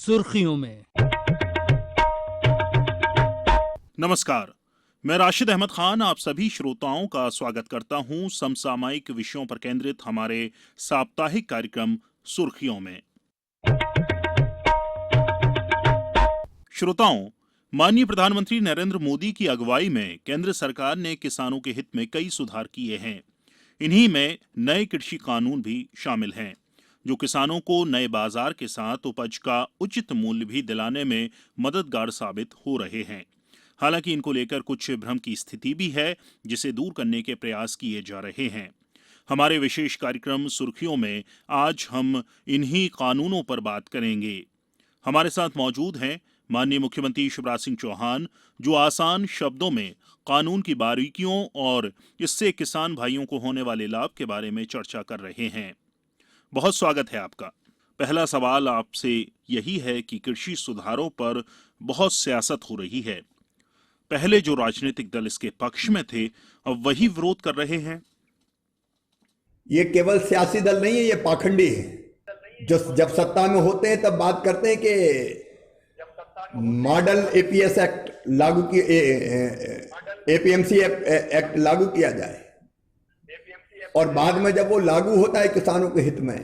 सुर्खियों में। नमस्कार, मैं राशिद अहमद खान आप सभी श्रोताओं का स्वागत करता हूं समसामयिक विषयों पर केंद्रित हमारे साप्ताहिक कार्यक्रम सुर्खियों में। श्रोताओं, माननीय प्रधानमंत्री नरेंद्र मोदी की अगुवाई में केंद्र सरकार ने किसानों के हित में कई सुधार किए हैं। इन्हीं में नए कृषि कानून भी शामिल हैं, जो किसानों को नए बाजार के साथ उपज का उचित मूल्य भी दिलाने में मददगार साबित हो रहे हैं। हालांकि इनको लेकर कुछ भ्रम की स्थिति भी है, जिसे दूर करने के प्रयास किए जा रहे हैं। हमारे विशेष कार्यक्रम सुर्खियों में आज हम इन्हीं कानूनों पर बात करेंगे। हमारे साथ मौजूद हैं माननीय मुख्यमंत्री शिवराज सिंह चौहान, जो आसान शब्दों में कानून की बारीकियों और इससे किसान भाइयों को होने वाले लाभ के बारे में चर्चा कर रहे हैं। बहुत स्वागत है आपका। पहला सवाल आपसे यही है कि कृषि सुधारों पर बहुत सियासत हो रही है। पहले जो राजनीतिक दल इसके पक्ष में थे, अब वही विरोध कर रहे हैं। ये केवल सियासी दल नहीं है, ये पाखंडी है। जो जब सत्ता में होते हैं तब बात करते हैं कि मॉडल एपीएस एक्ट लागू की एपीएमसी एक्ट लागू किया जाए, और बाद में जब वो लागू होता है किसानों के हित में,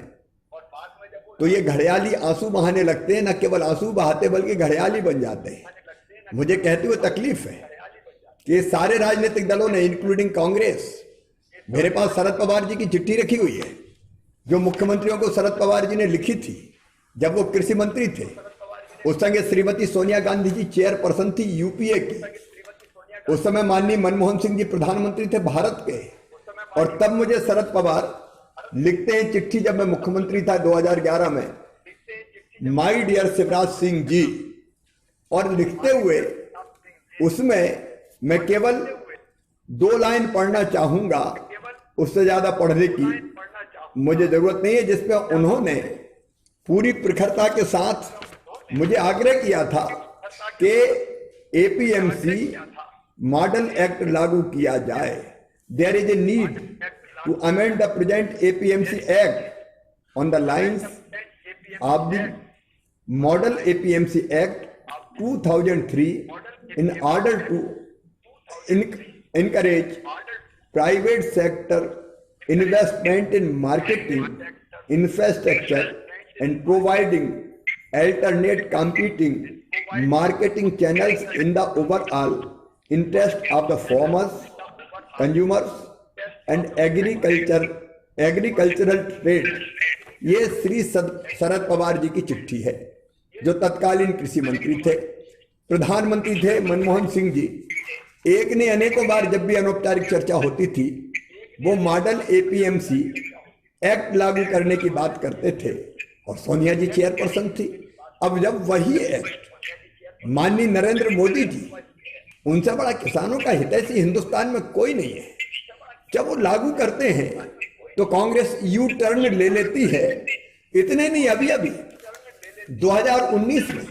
तो ये घड़ियाली आंसू बहाने लगते हैं। न केवल आंसू बहाते बल्कि घड़ियाली बन जाते हैं। मुझे कहते हुए तकलीफ है कि सारे राजनीतिक दलों ने, इंक्लूडिंग कांग्रेस, मेरे पास शरद पवार जी की चिट्ठी रखी हुई है, जो मुख्यमंत्रियों को शरद पवार जी ने लिखी थी जब वो कृषि मंत्री थे। उस समय श्रीमती सोनिया गांधी जी चेयरपर्सन थी यूपीए की। उस समय माननीय मनमोहन सिंह जी प्रधानमंत्री थे भारत के, और तब मुझे शरद पवार लिखते हैं चिट्ठी, जब मैं मुख्यमंत्री था 2011 में, माय डियर शिवराज सिंह जी, और लिखते हुए उसमें मैं केवल 2 लाइन पढ़ना चाहूंगा, उससे ज्यादा पढ़ने की मुझे जरूरत नहीं है, जिसमें उन्होंने पूरी प्रखरता के साथ मुझे आग्रह किया था कि एपीएमसी मॉडल एक्ट लागू किया जाए। There is a need to amend the present APMC Act on the lines of the Model APMC Act 2003 in order to encourage private sector investment in marketing, infrastructure, and providing alternate competing marketing channels in the overall interest of the farmers, consumers and agricultural trade. ये श्री शरद पवार जी की चिट्ठी है, जो तत्कालीन कृषि मंत्री थे। प्रधानमंत्री थे मनमोहन सिंह जी। एक ने अनेकों बार जब भी अनौपचारिक चर्चा होती थी, वो मॉडल एपीएमसी एक्ट लागू करने की बात करते थे, और सोनिया जी चेयरपर्सन थी। अब जब वही एक्ट माननीय नरेंद्र मोदी जी, उनसे बड़ा किसानों का हितैषी हिंदुस्तान में कोई नहीं है, जब वो लागू करते हैं तो कांग्रेस यू टर्न ले लेती है। इतने नहीं, अभी 2019 में,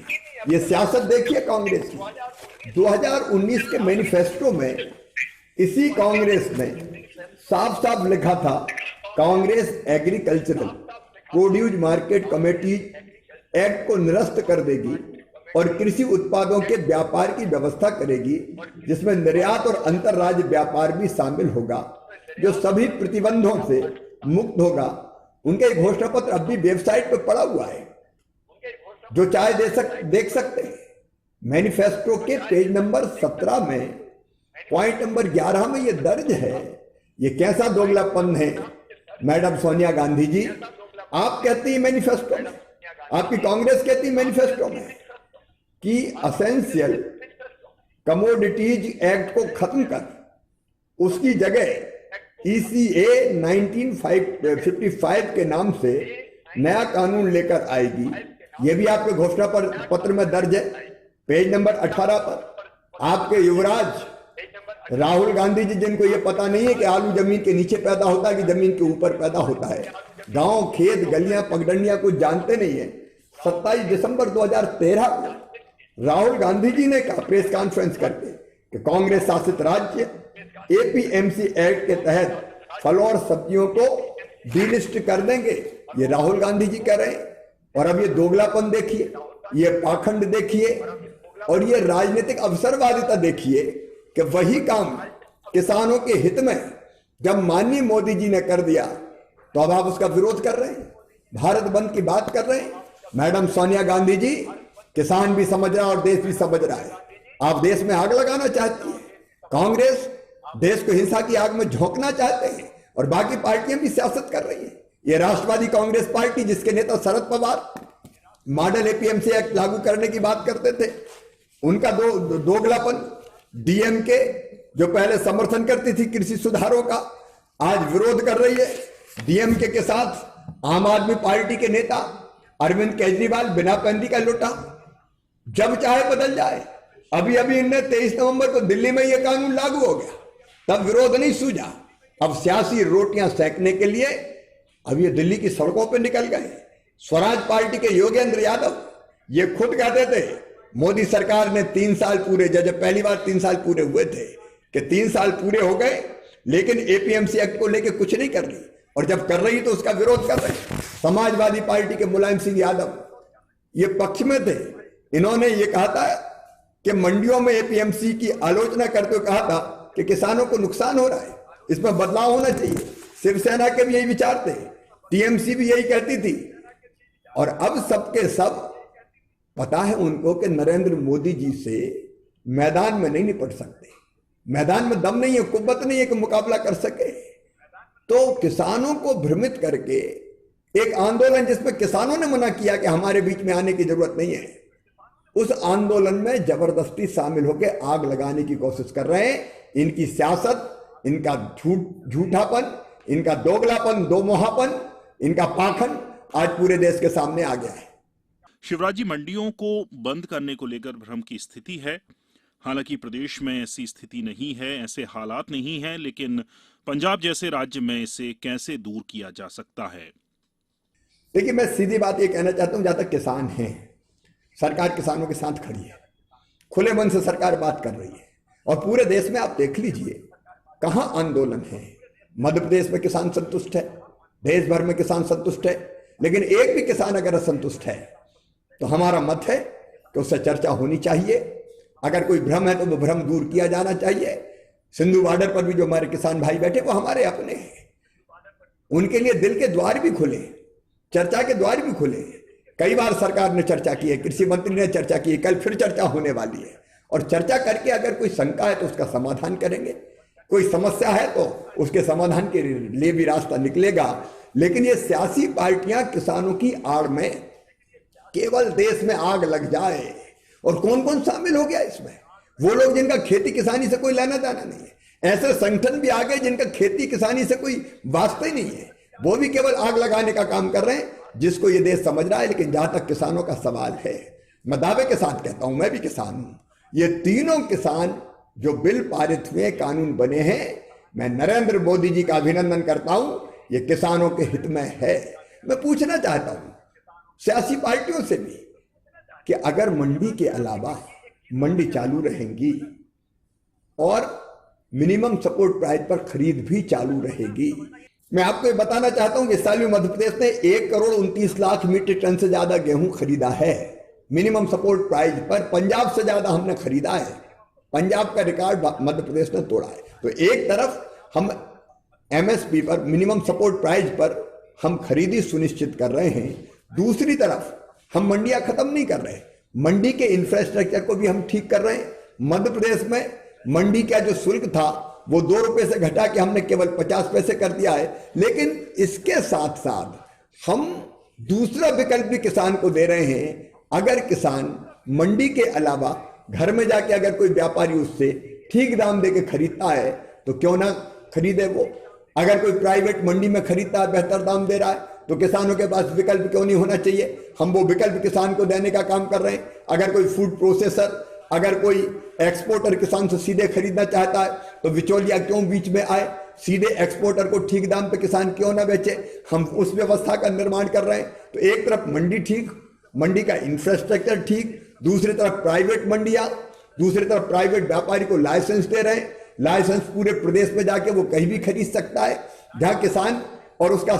ये सियासत देखिए कांग्रेस की, 2019 के मैनिफेस्टो में इसी कांग्रेस ने साफ साफ लिखा था, Congress agricultural produce market committee act को निरस्त कर देगी और कृषि उत्पादों के व्यापार की व्यवस्था करेगी, जिसमें निर्यात और अंतरराज्य व्यापार भी शामिल होगा, जो सभी प्रतिबंधों से मुक्त होगा। उनके घोषणा पत्र अब भी वेबसाइट पर पड़ा हुआ है, जो चाहे देख सकते हैं। मैनिफेस्टो के पेज नंबर 17 में पॉइंट नंबर 11 में ये दर्ज है। ये कैसा दोगलापन है मैडम सोनिया गांधी जी। आप कहती हैं मैनिफेस्टो में, आपकी कांग्रेस कहती है मैनिफेस्टो में कि असेंशियल कमोडिटीज एक्ट को खत्म कर उसकी जगह ईसीए 1955 के नाम से नया कानून लेकर आएगी। यह भी आपके घोषणा पत्र में दर्ज है, पेज नंबर 18 पर। आपके युवराज राहुल गांधी जी, जिनको ये पता नहीं है कि आलू जमीन के नीचे पैदा होता है कि जमीन के ऊपर पैदा होता है, गांव खेत गलियां पगडंडियां कुछ जानते नहीं है। 27 दिसंबर 2013 को राहुल गांधी जी ने कहा प्रेस कॉन्फ्रेंस करके कि कांग्रेस शासित राज्य एपीएमसी एक्ट के तहत फल और सब्जियों को डिलिस्ट कर देंगे। ये राहुल गांधी जी कह रहे हैं। और अब ये दोगलापन देखिए, ये पाखंड देखिए और ये राजनीतिक अवसरवादिता देखिए कि वही काम किसानों के हित में जब माननीय मोदी जी ने कर दिया तो अब आप उसका विरोध कर रहे हैं, भारत बंद की बात कर रहे हैं। मैडम सोनिया गांधी जी, किसान भी समझ रहा है और देश भी समझ रहा है, आप देश में आग लगाना चाहती है, कांग्रेस देश को हिंसा की आग में झोंकना चाहते हैं और बाकी पार्टियां भी सियासत कर रही हैं। ये राष्ट्रवादी कांग्रेस पार्टी जिसके नेता Sharad Pawar model APMC act लागू करने की बात करते थे, उनका दोगलापन, डीएमके जो पहले समर्थन करती थी कृषि सुधारों का, आज विरोध कर रही है। डीएमके के साथ आम आदमी पार्टी के नेता अरविंद केजरीवाल बिना पैंती का लुटा, जब चाहे बदल जाए। अभी अभी इनने 23 नवंबर को दिल्ली में यह कानून लागू हो गया, तब विरोध नहीं सूझा। अब सियासी रोटियां सेकने के लिए अब ये दिल्ली की सड़कों पर निकल गए। स्वराज पार्टी के योगेंद्र यादव ये खुद कहते थे मोदी सरकार ने 3 साल पूरे, जब पहली बार 3 साल पूरे हुए थे कि 3 साल पूरे हो गए लेकिन एपीएमसी एक्ट को लेकर कुछ नहीं कर रही, और जब कर रही तो उसका विरोध कर रहे। समाजवादी पार्टी के मुलायम सिंह यादव ये पक्ष में थे, इन्होंने ये कहा था कि मंडियों में एपीएमसी की आलोचना करते हुए कहा था कि किसानों को नुकसान हो रहा है, इसमें बदलाव होना चाहिए। शिवसेना के भी यही विचार थे, टीएमसी भी यही कहती थी। और अब सबके सब पता है उनको कि नरेंद्र मोदी जी से मैदान में नहीं निपट सकते, मैदान में दम नहीं है, कुव्वत नहीं है कि मुकाबला कर सके। तो किसानों को भ्रमित करके एक आंदोलन जिसमें किसानों ने मना किया कि हमारे बीच में आने की जरूरत नहीं है, उस आंदोलन में जबरदस्ती शामिल होकर आग लगाने की कोशिश कर रहे हैं। इनकी सियासत, इनका झूठापन, इनका दोगलापन, दोमुहापन, इनका पाखंड आज पूरे देश के सामने आ गया है। शिवराज जी, मंडियों को बंद करने को लेकर भ्रम की स्थिति है। हालांकि प्रदेश में ऐसी स्थिति नहीं है, ऐसे हालात नहीं हैं, लेकिन पंजाब जैसे राज्य में इसे कैसे दूर किया जा सकता है? देखिए, मैं सीधी बात ये कहना चाहता हूं, जहां तक किसान हैं, सरकार किसानों के साथ खड़ी है, खुले मन से सरकार बात कर रही है। और पूरे देश में आप देख लीजिए कहां आंदोलन है। मध्य प्रदेश में किसान संतुष्ट है, देश भर में किसान संतुष्ट है, लेकिन एक भी किसान अगर असंतुष्ट है तो हमारा मत है कि उससे चर्चा होनी चाहिए। अगर कोई भ्रम है तो वो भ्रम दूर किया जाना चाहिए। सिंधु बॉर्डर पर भी जो हमारे किसान भाई बैठे वो हमारे अपने हैं, उनके लिए दिल के द्वार भी खुले, चर्चा के द्वार भी खुले। कई बार सरकार ने चर्चा की है, कृषि मंत्री ने चर्चा की है, कल फिर चर्चा होने वाली है। और चर्चा करके अगर कोई शंका है तो उसका समाधान करेंगे, कोई समस्या है तो उसके समाधान के लिए भी रास्ता निकलेगा। लेकिन ये सियासी पार्टियां किसानों की आड़ में केवल देश में आग लग जाए, और कौन कौन शामिल हो गया इसमें? वो लोग जिनका खेती किसानी से कोई लेना देना नहीं है। ऐसे संगठन भी आ गए जिनका खेती किसानी से कोई वास्ता ही नहीं है, वो भी केवल आग लगाने का काम कर रहे हैं, जिसको ये देश समझ रहा है। लेकिन जहां तक किसानों का सवाल है, मैं दावे के साथ कहता हूं, मैं भी किसान हूं, ये तीनों किसान जो बिल पारित हुए, कानून बने हैं, मैं नरेंद्र मोदी जी का अभिनंदन करता हूं, ये किसानों के हित में है। मैं पूछना चाहता हूं सियासी पार्टियों से भी कि अगर मंडी के अलावा मंडी चालू रहेंगी और मिनिमम सपोर्ट प्राइस पर खरीद भी चालू रहेगी। मैं आपको ये बताना चाहता हूं कि इस साल में मध्य प्रदेश ने 1,29,00,000 मीट्रिक टन से ज्यादा गेहूं खरीदा है मिनिमम सपोर्ट प्राइस पर। पंजाब से ज्यादा हमने खरीदा है, पंजाब का रिकॉर्ड मध्य प्रदेश ने तोड़ा है। तो एक तरफ हम एमएसपी पर, मिनिमम सपोर्ट प्राइस पर हम खरीदी सुनिश्चित कर रहे हैं, दूसरी तरफ हम मंडियां खत्म नहीं कर रहे, मंडी के इंफ्रास्ट्रक्चर को भी हम ठीक कर रहे हैं। मध्य प्रदेश में मंडी का जो शुल्क था वो 2 रुपए से घटा के हमने केवल 50 पैसे कर दिया है। लेकिन इसके साथ साथ हम दूसरा विकल्प भी किसान को दे रहे हैं। अगर किसान मंडी के अलावा घर में जाके अगर कोई व्यापारी उससे ठीक दाम दे के खरीदता है तो क्यों ना खरीदे वो। अगर कोई प्राइवेट मंडी में खरीदता है, बेहतर दाम दे रहा है, तो किसानों के पास विकल्प क्यों नहीं होना चाहिए? हम वो विकल्प किसान को देने का काम कर रहे हैं। अगर कोई फूड प्रोसेसर, अगर कोई एक्सपोर्टर किसान से सीधे खरीदना चाहता है तो बिचौलिया क्यों बीच में आए? सीधे एक्सपोर्टर को ठीक दाम पे किसान क्यों ना बेचे? हम उस व्यवस्था का निर्माण कर रहे हैं। तो एक तरफ मंडी ठीक, मंडी का इंफ्रास्ट्रक्चर ठीक, दूसरी तरफ प्राइवेट मंडियां, दूसरी तरफ प्राइवेट व्यापारी को लाइसेंस दे रहे हैं। लाइसेंस पूरे प्रदेश में जाके वो कहीं भी खरीद सकता है, जहां किसान और उसका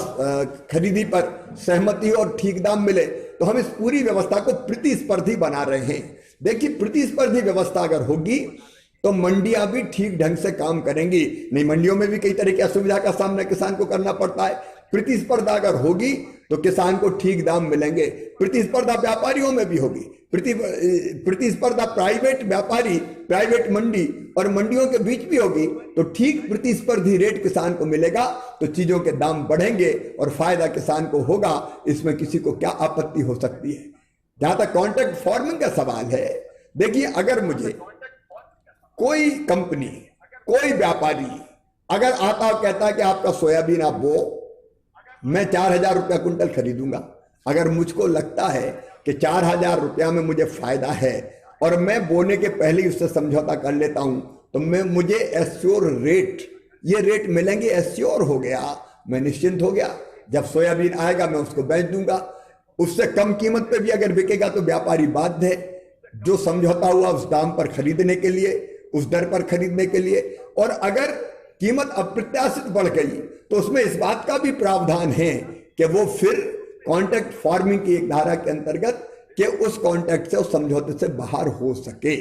खरीदी पर सहमति हो और ठीक दाम मिले। तो तो हम इस पूरी व्यवस्था को प्रतिस्पर्धी बना रहे हैं। देखिए, प्रतिस्पर्धी व्यवस्था अगर होगी तो मंडियां भी ठीक ढंग से काम करेंगी। नहीं, मंडियों में भी कई तरह की असुविधा का सामना किसान को करना पड़ता है। प्रतिस्पर्धा अगर होगी तो किसान को ठीक दाम मिलेंगे। प्रतिस्पर्धा व्यापारियों में भी होगी, प्रतिस्पर्धा प्राइवेट व्यापारी, प्राइवेट मंडी और मंडियों के बीच भी होगी, तो ठीक प्रतिस्पर्धी रेट किसान को मिलेगा, तो चीजों के दाम बढ़ेंगे और फायदा किसान को होगा। इसमें किसी को क्या आपत्ति हो सकती है। जहां तक कॉन्ट्रैक्ट फार्मिंग का सवाल है, देखिए, अगर मुझे कोई कंपनी, कोई व्यापारी अगर आता और कहता है कि आपका सोयाबीन आप बो, मैं 4,000 रुपया कुंटल खरीदूंगा। अगर मुझको लगता है कि 4,000 रुपया में मुझे फायदा है और मैं बोने के पहले ही उससे समझौता कर लेता हूं, तो मुझे एश्योर रेट, ये रेट मिलेंगे, एश्योर हो गया, मैं निश्चिंत हो गया। जब सोयाबीन आएगा मैं उसको बेच दूंगा। उससे कम कीमत पे भी अगर बिकेगा तो व्यापारी बाध्य है जो समझौता हुआ उस दाम पर खरीदने के लिए, उस दर पर खरीदने के लिए। और अगर कीमत अप्रत्याशित बढ़ गई तो उसमें इस बात का भी प्रावधान है कि वो फिर कॉन्ट्रैक्ट फार्मिंग की एक धारा के अंतर्गत कि उस कॉन्ट्रैक्ट से, उस समझौते से बाहर हो सके।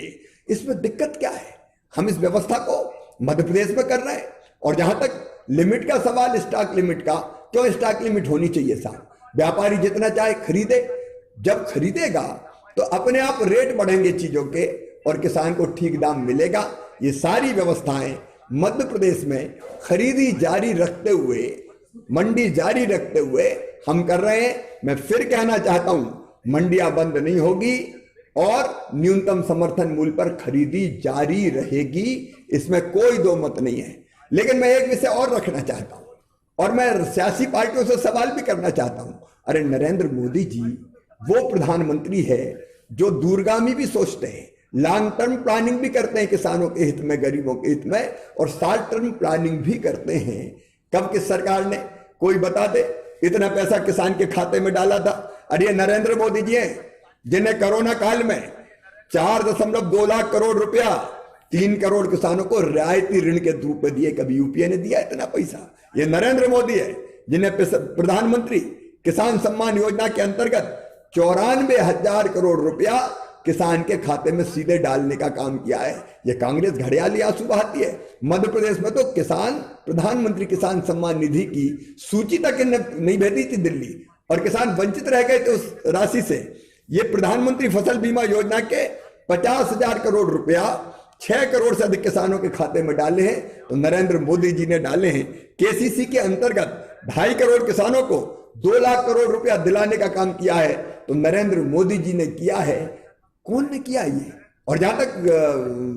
इसमें दिक्कत क्या है? हम इस व्यवस्था को मध्य प्रदेश में कर रहे हैं। और जहां तक लिमिट का सवाल, स्टॉक लिमिट का, क्यों स्टॉक लिमिट होनी चाहिए साहब? व्यापारी जितना चाहे खरीदे, जब खरीदेगा तो अपने आप रेट बढ़ेंगे चीजों के और किसान को ठीक दाम मिलेगा। ये सारी व्यवस्थाएं मध्य प्रदेश में खरीदी जारी रखते हुए, मंडी जारी रखते हुए हम कर रहे हैं। मैं फिर कहना चाहता हूं, मंडियां बंद नहीं होगी और न्यूनतम समर्थन मूल्य पर खरीदी जारी रहेगी, इसमें कोई दो मत नहीं है। लेकिन मैं एक विषय और रखना चाहता हूं और मैं सियासी पार्टियों से सवाल भी करना चाहता हूं। अरे, नरेंद्र मोदी जी वो प्रधानमंत्री है जो दूरगामी भी सोचते हैं, लॉन्ग टर्म प्लानिंग भी करते हैं किसानों के हित में, गरीबों के हित में, और शॉर्ट टर्म प्लानिंग भी करते हैं। कब किस सरकार ने, कोई बता दे, इतना पैसा किसान के खाते में डाला था? अरे, ये नरेंद्र मोदी जी हैं जिन्हें कोरोना काल में 4.2 लाख करोड़ रुपया 3 करोड़ किसानों को रियायती ऋण के रूप में दिए। कभी यूपीए ने दिया इतना पैसा? ये नरेंद्र मोदी है जिन्हें प्रधानमंत्री किसान सम्मान योजना के अंतर्गत 94,000 करोड़ रुपया किसान के खाते में सीधे डालने का काम किया है। ये कांग्रेस घड़ियाली आंसू बहाती है। मध्य प्रदेश में तो किसान, प्रधानमंत्री किसान सम्मान निधि की सूची तक नहीं भेजी थी दिल्ली, और किसान वंचित रह गए थे उस राशि से। ये प्रधानमंत्री फसल बीमा योजना के 50,000 करोड़ रुपया 6 करोड़ से अधिक किसानों के खाते में डाले हैं, तो नरेंद्र मोदी जी ने डाले हैं। केसीसी के अंतर्गत 2.5 करोड़ किसानों को 2 लाख करोड़ रुपया दिलाने का काम किया है, तो नरेंद्र मोदी जी ने किया है। कौन ने किया ये? और जहां तक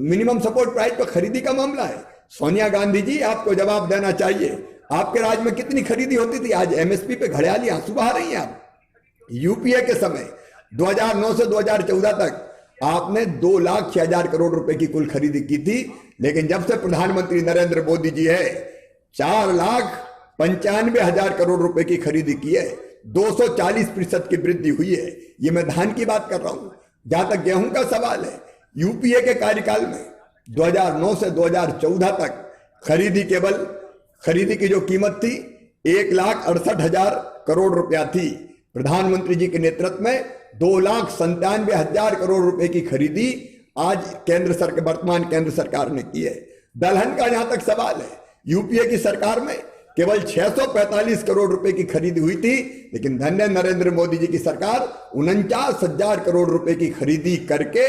मिनिमम सपोर्ट प्राइस पर खरीदी का मामला है, सोनिया गांधी जी आपको जवाब देना चाहिए। आपके राज में कितनी खरीदी होती थी? आज एमएसपी पे घड़ियाली आंसू बहा रही हैं आप। यूपीए के समय 2009 से 2014 तक आपने 2,06,000 करोड़ रुपए की कुल खरीदी की थी, लेकिन जब से प्रधानमंत्री नरेंद्र मोदी जी है 4,95,000 करोड़ रुपए की खरीदी की है। 240% की वृद्धि हुई है। ये मैं धान की बात कर रहा हूं। जहां तक गेहूं का सवाल है, यूपीए के कार्यकाल में 2009 से 2014 तक खरीदी की जो कीमत थी 1,68,000 करोड़ रुपया थी। प्रधानमंत्री जी के नेतृत्व में 2,97,000 करोड़ रुपए की खरीदी आज वर्तमान केंद्र सरकार ने की है। दलहन का जहां तक सवाल है, यूपीए की सरकार में केवल 645 करोड़ रुपए की खरीदी हुई थी, लेकिन धन्य नरेंद्र मोदी जी की सरकार 49,000 करोड़ रुपए की खरीदी करके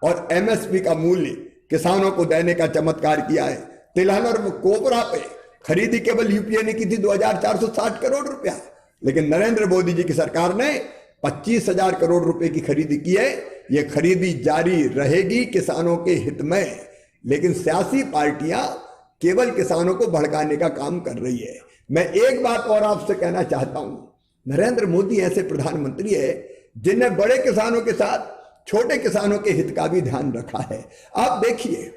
और एमएसपी का मूल्य किसानों को देने का चमत्कार किया है। तिलहन और कोपरा पे खरीदी केवल यूपीए ने की थी 2,460 करोड़ रुपया, लेकिन नरेंद्र मोदी जी की सरकार ने 25,000 करोड़ रुपए की खरीदी की है। यह खरीदी जारी रहेगी किसानों के हित में, लेकिन सियासी पार्टियां केवल किसानों को भड़काने का काम कर रही है। मैं एक बात और आपसे कहना चाहता हूं, नरेंद्र मोदी ऐसे प्रधानमंत्री है जिन्हें बड़े किसानों के साथ छोटे किसानों के हित का भी ध्यान रखा है। आप देखिए,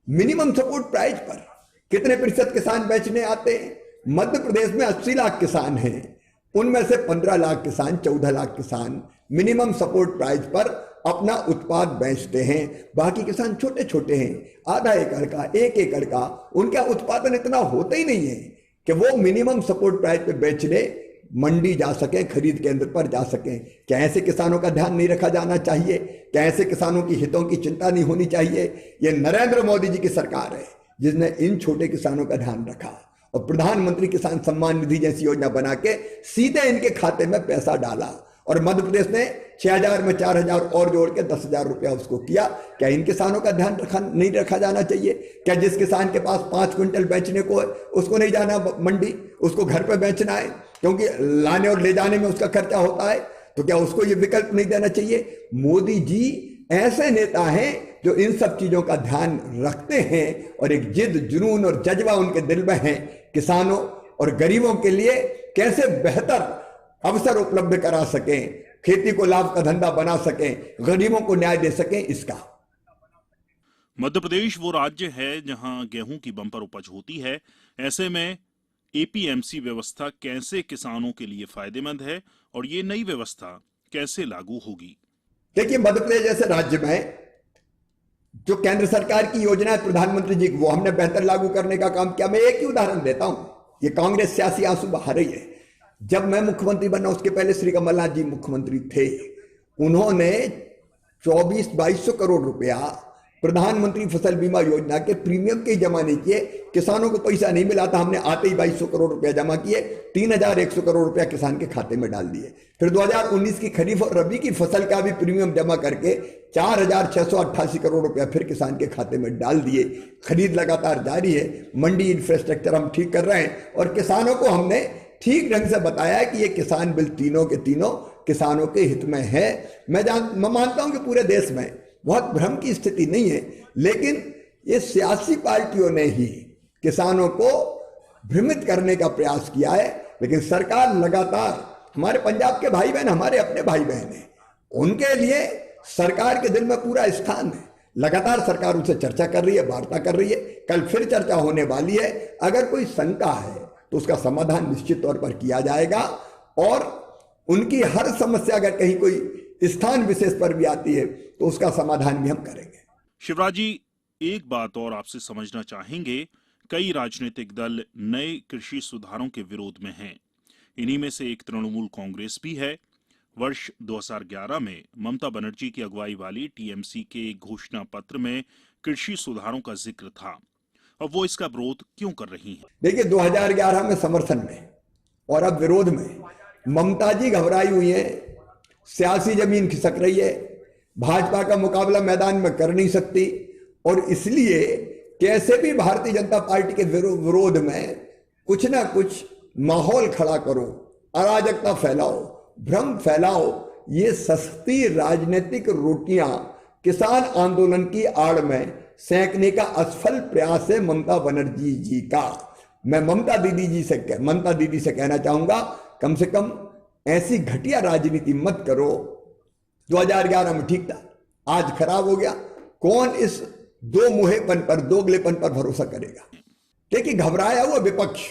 मिनिमम सपोर्ट प्राइस पर कितने प्रतिशत किसान बेचने आते हैं? मध्य प्रदेश में 80 लाख किसान हैं, उनमें से 15 लाख किसान, 14 लाख किसान मिनिमम सपोर्ट प्राइस पर अपना उत्पाद बेचते हैं। बाकी किसान छोटे छोटे हैं, आधा एकड़ का, 1 एकड़ का, उनका उत्पादन इतना होता ही नहीं है कि वो मिनिमम सपोर्ट प्राइस पे बेच ले। मंडी जा सकें, खरीद केंद्र पर जा सकें। क्या ऐसे किसानों का ध्यान नहीं रखा जाना चाहिए? क्या ऐसे किसानों की हितों की चिंता नहीं होनी चाहिए? ये नरेंद्र मोदी जी की सरकार है जिसने इन छोटे किसानों का ध्यान रखा और प्रधानमंत्री किसान सम्मान निधि जैसी योजना बना के सीधे इनके खाते में पैसा डाला। और मध्य प्रदेश ने 6,000 में 4,000 और जोड़ के 10,000 रुपया उसको किया। क्या इन किसानों का ध्यान नहीं रखा जाना चाहिए? क्या जिस किसान के पास 5 क्विंटल बेचने को है उसको नहीं जाना मंडी, उसको घर पे बेचना है क्योंकि लाने और ले जाने में उसका खर्चा होता है, तो क्या उसको ये विकल्प नहीं देना चाहिए? मोदी जी ऐसे नेता हैं जो इन सब चीजों का ध्यान रखते हैं और एक जिद, जुनून और जज्बा उनके दिल में है किसानों और गरीबों के लिए कैसे बेहतर अवसर उपलब्ध करा सकें, खेती को लाभ का धंधा बना सकें, गरीबों को न्याय दे सकें। इसका मध्य प्रदेश वो राज्य है जहां गेहूं की बम्पर उपज होती है। ऐसे में एपीएमसी व्यवस्था कैसे किसानों के लिए फायदेमंद है और ये नई व्यवस्था कैसे लागू होगी? देखिए, मध्य प्रदेश जैसे राज्य में जो केंद्र सरकार की योजना है प्रधानमंत्री जी वो हमने बेहतर लागू करने का काम किया। मैं एक ही उदाहरण देता हूं, ये कांग्रेस सियासी आंसू बहा रही है। जब मैं मुख्यमंत्री बना उसके पहले श्री कमलनाथ जी मुख्यमंत्री थे, उन्होंने 24,200 करोड़ रुपया प्रधानमंत्री फसल बीमा योजना के प्रीमियम के जमा नहीं किए। किसानों को पैसा नहीं मिला था, हमने आते ही 2,200 करोड़ रुपया जमा किए, 3,100 करोड़ रुपया किसान के खाते में डाल दिए। फिर 2019 की खरीफ और रबी की फसल का भी प्रीमियम जमा करके 4,688 करोड़ रुपया फिर किसान के खाते में डाल दिए। खरीद लगातार जारी है, मंडी इंफ्रास्ट्रक्चर हम ठीक कर रहे हैं और किसानों को हमने ठीक ढंग से बताया कि ये किसान बिल तीनों के तीनों किसानों के हित में है। मैं मानता हूं कि पूरे देश में बहुत भ्रम की स्थिति नहीं है, लेकिन ये सियासी पार्टियों ने ही किसानों को भ्रमित करने का प्रयास किया है। लेकिन सरकार लगातार, हमारे पंजाब के भाई बहन हमारे अपने भाई बहन हैं, उनके लिए सरकार के दिल में पूरा स्थान है। लगातार सरकार उनसे चर्चा कर रही है, वार्ता कर रही है, कल फिर चर्चा होने वाली है। अगर कोई शंका है तो उसका समाधान निश्चित तौर पर किया जाएगा और उनकी हर समस्या अगर कहीं कोई स्थान विशेष पर भी आती है तो उसका समाधान भी हम करेंगे। शिवराज जी, एक बात और आपसे समझना चाहेंगे, कई राजनीतिक दल नए कृषि सुधारों के विरोध में हैं। इन्हीं में से एक तृणमूल कांग्रेस भी है। वर्ष 2011 में ममता बनर्जी की अगुवाई वाली टीएमसी के घोषणा पत्र में कृषि सुधारों का जिक्र था। अब वो इसका विरोध क्यों कर रही हैं? देखिए, 2011 में समर्थन में और अब विरोध में ममता जी घबराई हुई है, सियासी जमीन खिसक रही है, भाजपा का मुकाबला मैदान में कर नहीं सकती और इसलिए कैसे भी भारतीय जनता पार्टी के विरोध में कुछ ना कुछ माहौल खड़ा करो, अराजकता फैलाओ, भ्रम फैलाओ। ये सस्ती राजनीतिक रोटियां किसान आंदोलन की आड़ में सेंकने का असफल प्रयास है ममता बनर्जी जी का। मैं ममता दीदी से कहना चाहूंगा, कम से कम ऐसी घटिया राजनीति मत करो। 2011 में ठीक था, आज खराब हो गया। कौन इस दो मुहेपन पर, दोगलेपन पर भरोसा करेगा? देखिए, घबराया हुआ विपक्ष,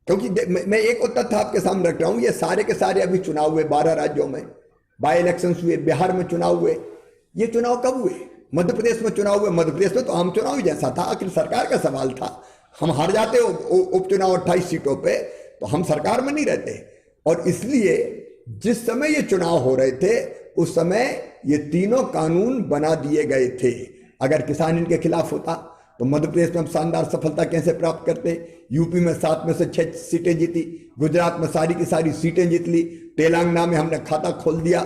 क्योंकि मैं एक और तथ्य आपके सामने रख रहा हूं, ये सारे के सारे अभी चुनाव हुए 12 राज्यों में, बाई इलेक्शंस हुए, बिहार में चुनाव हुए। ये चुनाव कब हुए? मध्य प्रदेश में चुनाव हुए। मध्य प्रदेश में तो आम चुनाव ही जैसा था, आखिर सरकार का सवाल था। हम हार जाते उपचुनाव 28 सीटों पे तो हम सरकार में नहीं रहते। और इसलिए जिस समय ये चुनाव हो रहे थे उस समय ये तीनों कानून बना दिए गए थे। अगर किसान इनके खिलाफ होता तो मध्य प्रदेश में हम शानदार सफलता कैसे प्राप्त करते? यूपी में 7 में से 6 सीटें जीती, गुजरात में सारी की सारी सीटें जीत ली, तेलंगाना में हमने खाता खोल दिया,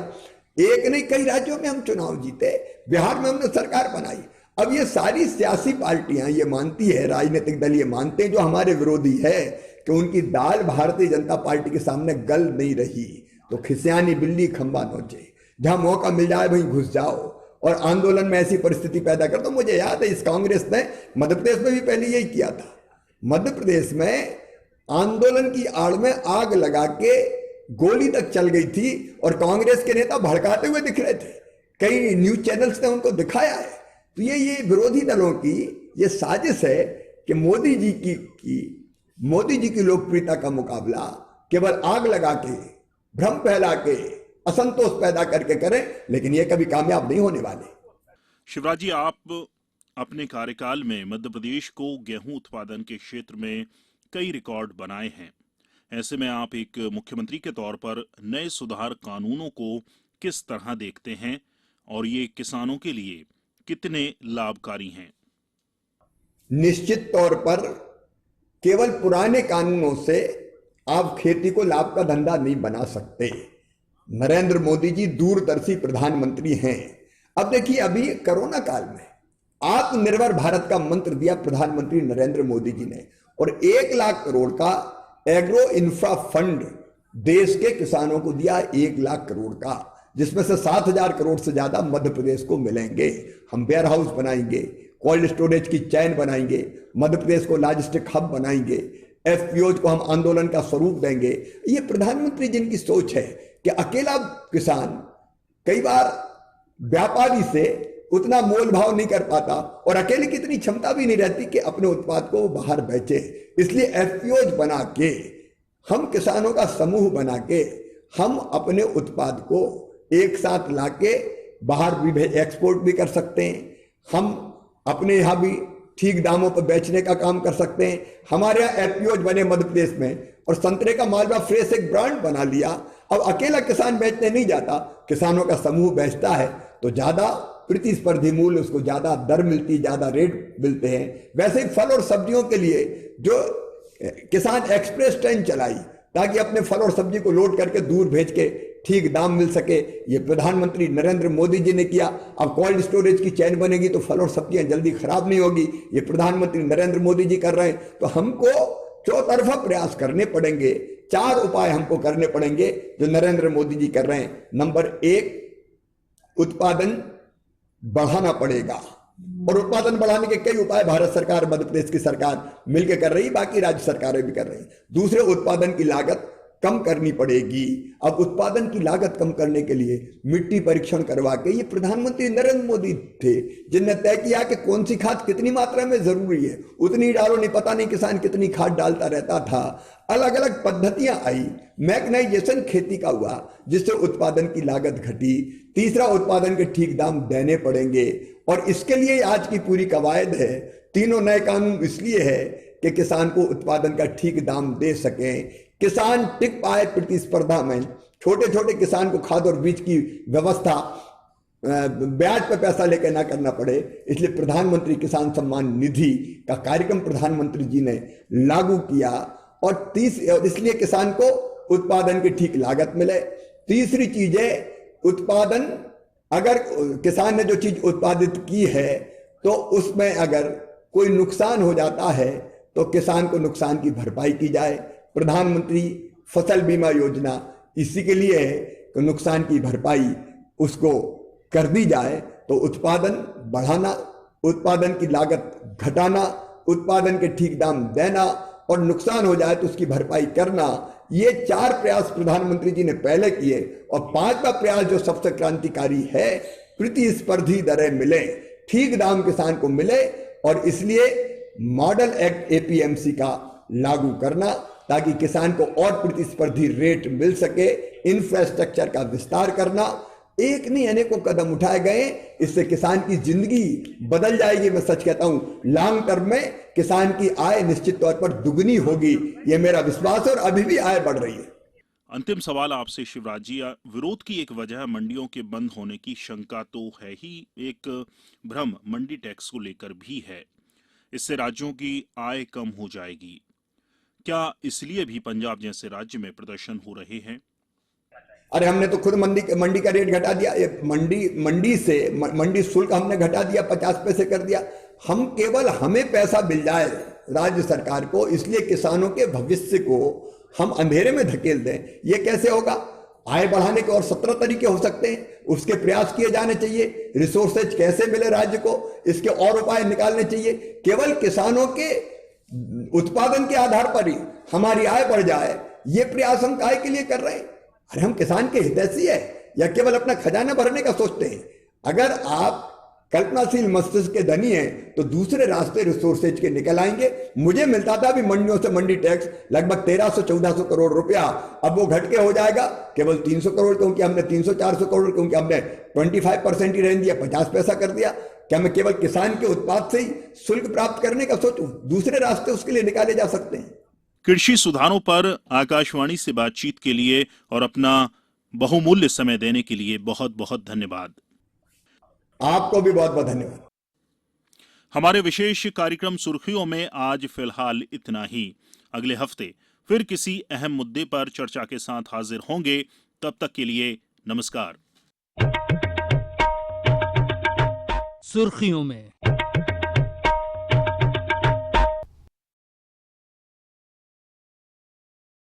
एक नहीं कई राज्यों में हम चुनाव जीते, बिहार में हमने सरकार बनाई। अब ये सारी सियासी पार्टियां ये मानती है, राजनीतिक दल ये मानते हैं जो हमारे विरोधी है कि उनकी दाल भारतीय जनता पार्टी के सामने गल नहीं रही, तो खिसियानी बिल्ली खंबा नोचे, जहां मौका मिल जाए वहीं घुस जाओ और आंदोलन में ऐसी परिस्थिति पैदा कर। तो मुझे याद है इस कांग्रेस ने मध्य प्रदेश में भी पहले यही किया था। मध्य प्रदेश में आंदोलन की आड़ में आग लगा के गोली तक चल गई थी और कांग्रेस के नेता भड़काते हुए दिख रहे थे, कई न्यूज चैनल्स ने उनको दिखाया है। तो ये विरोधी दलों की ये साजिश है कि मोदी जी की लोकप्रियता का मुकाबला केवल आग लगा के, भ्रम फैला के, असंतोष पैदा करके करें, लेकिन ये कभी कामयाब नहीं होने वाले। शिवराज जी, आप अपने कार्यकाल में मध्य प्रदेश को गेहूं उत्पादन के क्षेत्र में कई रिकॉर्ड बनाए हैं। ऐसे में आप एक मुख्यमंत्री के तौर पर नए सुधार कानूनों को किस तरह देखते हैं और ये किसानों के लिए कितने लाभकारी हैं? निश्चित तौर पर केवल पुराने कानूनों से आप खेती को लाभ का धंधा नहीं बना सकते। नरेंद्र मोदी जी दूरदर्शी प्रधानमंत्री हैं। अब देखिए, अभी कोरोना काल में आत्मनिर्भर भारत का मंत्र दिया प्रधानमंत्री नरेंद्र मोदी जी ने, और 1 लाख करोड़ का एग्रो इंफ्रा फंड देश के किसानों को दिया। 1 लाख करोड़ का, जिसमें से 7,000 करोड़ से ज्यादा मध्य प्रदेश को मिलेंगे। हम वेयर हाउस बनाएंगे, कोल्ड स्टोरेज की चैन बनाएंगे, मध्य प्रदेश को लॉजिस्टिक हब बनाएंगे, एफपीओज को हम आंदोलन का स्वरूप देंगे। ये प्रधानमंत्री जिनकी सोच है कि अकेला किसान कई बार व्यापारी से उतना मोल भाव नहीं कर पाता, और अकेले की इतनी क्षमता भी नहीं रहती कि अपने उत्पाद को बाहर बेचे। इसलिए एफपीओज बना के, हम किसानों का समूह बना के, हम अपने उत्पाद को एक साथ लाके बाहर भी एक्सपोर्ट भी कर सकते हैं। हम अपने यहाँ भी ठीक दामों पर बेचने का काम कर सकते हैं। हमारे यहाँ एफपीओज बने मध्य प्रदेश में, और संतरे का मालवा फ्रेश एक ब्रांड बना लिया। अब अकेला किसान बेचने नहीं जाता, किसानों का समूह बेचता है तो ज्यादा प्रतिस्पर्धी मूल्य, उसको ज्यादा दर मिलती, ज्यादा रेट मिलते हैं। वैसे ही फल और सब्जियों के लिए जो किसान एक्सप्रेस ट्रेन चलाई ताकि अपने फल और सब्जी को लोड करके दूर भेज के ठीक दाम मिल सके, ये प्रधानमंत्री नरेंद्र मोदी जी ने किया। अब कोल्ड स्टोरेज की चैन बनेगी तो फल और सब्जियां जल्दी खराब नहीं होगी, ये प्रधानमंत्री नरेंद्र मोदी जी कर रहे हैं। तो हमको चौतरफा प्रयास करने पड़ेंगे, 4 उपाय हमको करने पड़ेंगे जो नरेंद्र मोदी जी कर रहे हैं। नंबर 1, उत्पादन बढ़ाना पड़ेगा, और उत्पादन बढ़ाने के कई उपाय भारत सरकार, मध्य प्रदेश की सरकार मिलकर कर रही, बाकी राज्य सरकारें भी कर रही। दूसरे, उत्पादन की लागत कम करनी पड़ेगी। अब उत्पादन की लागत कम करने के लिए मिट्टी परीक्षण करवा के, ये प्रधानमंत्री नरेंद्र मोदी थे जिनने तय किया कि कौन सी खाद कितनी मात्रा में जरूरी है, उतनी डालो, नहीं पता नहीं किसान कितनी खाद डालता रहता था। अलग अलग पद्धतियां आई, मैकेनाइजेशन खेती का हुआ, जिससे उत्पादन की लागत घटी। तीसरा, उत्पादन के ठीक दाम देने पड़ेंगे, और इसके लिए आज की पूरी कवायद है। तीनों नए कानून इसलिए है कि किसान को उत्पादन का ठीक दाम दे सकें, किसान टिक पाए प्रतिस्पर्धा में। छोटे छोटे किसान को खाद और बीज की व्यवस्था ब्याज पर पैसा लेकर ना करना पड़े, इसलिए प्रधानमंत्री किसान सम्मान निधि का कार्यक्रम प्रधानमंत्री जी ने लागू किया। और इसलिए किसान को उत्पादन की ठीक लागत मिले। तीसरी चीज है उत्पादन, अगर किसान ने जो चीज उत्पादित की है तो उसमें अगर कोई नुकसान हो जाता है तो किसान को नुकसान की भरपाई की जाए। प्रधानमंत्री फसल बीमा योजना इसी के लिए है कि नुकसान की भरपाई उसको कर दी जाए। तो उत्पादन बढ़ाना, उत्पादन की लागत घटाना, उत्पादन के ठीक दाम देना, और नुकसान हो जाए तो उसकी भरपाई करना, ये 4 प्रयास प्रधानमंत्री जी ने पहले किए। और 5वां प्रयास जो सबसे क्रांतिकारी है, प्रतिस्पर्धी दरें मिले, ठीक दाम किसान को मिले, और इसलिए मॉडल एक्ट एपीएमसी का लागू करना ताकि किसान को और प्रतिस्पर्धी रेट मिल सके। इंफ्रास्ट्रक्चर का विस्तार करना, एक नहीं अनेकों कदम उठाए गए, इससे किसान की जिंदगी बदल जाएगी। मैं सच कहता हूं, लॉन्ग टर्म में किसान की आय निश्चित तौर पर दुगनी होगी, यह मेरा विश्वास है, और अभी भी आय बढ़ रही है। अंतिम सवाल आपसे शिवराज जी, विरोध की एक वजह मंडियों के बंद होने की शंका तो है ही, एक भ्रम मंडी टैक्स को लेकर भी है। इससे राज्यों की आय कम हो जाएगी, क्या इसलिए भी पंजाब जैसे राज्य में प्रदर्शन हो रहे हैं? अरे हमने तो खुद मंडी का रेट घटा दिया, मंडी शुल्क हमने घटा दिया, 50 पैसे कर दिया। हम केवल हमें पैसा मिल जाए राज्य सरकार को, इसलिए किसानों के भविष्य को हम अंधेरे में धकेल दें, ये कैसे होगा? आय बढ़ाने के और 17 तरीके हो सकते हैं, उसके प्रयास किए जाने चाहिए। रिसोर्सेज कैसे मिले राज्य को, इसके और उपाय निकालने चाहिए। केवल किसानों के उत्पादन के आधार पर ही हमारी आय बढ़ जाए, ये प्रयास हम काहे के लिए कर रहे हैं? अरे हम किसान के हितैषी है या केवल अपना खजाना भरने का सोचते हैं? अगर आप कल्पनाशील मस्तिष्क के धनी हैं तो दूसरे रास्ते रिसोर्सेज के निकल आएंगे। मुझे मिलता था अभी मंडियों से मंडी टैक्स लगभग 1300-1400 करोड़ रुपया, अब वो घट के हो जाएगा केवल 300 करोड़, क्योंकि हमने 300-400 करोड़, क्योंकि हमने 25% ही रेंज दिया, 50 पैसा कर दिया। क्या मैं केवल किसान के उत्पाद से ही शुल्क प्राप्त करने का सोचूं? दूसरे रास्ते उसके लिए निकाले जा सकते हैं। कृषि सुधारों पर आकाशवाणी से बातचीत के लिए और अपना बहुमूल्य समय देने के लिए बहुत बहुत धन्यवाद। आपको भी बहुत बहुत धन्यवाद। हमारे विशेष कार्यक्रम सुर्खियों में आज फिलहाल इतना ही। अगले हफ्ते फिर किसी अहम मुद्दे पर चर्चा के साथ हाजिर होंगे। तब तक के लिए नमस्कार। सुर्खियों में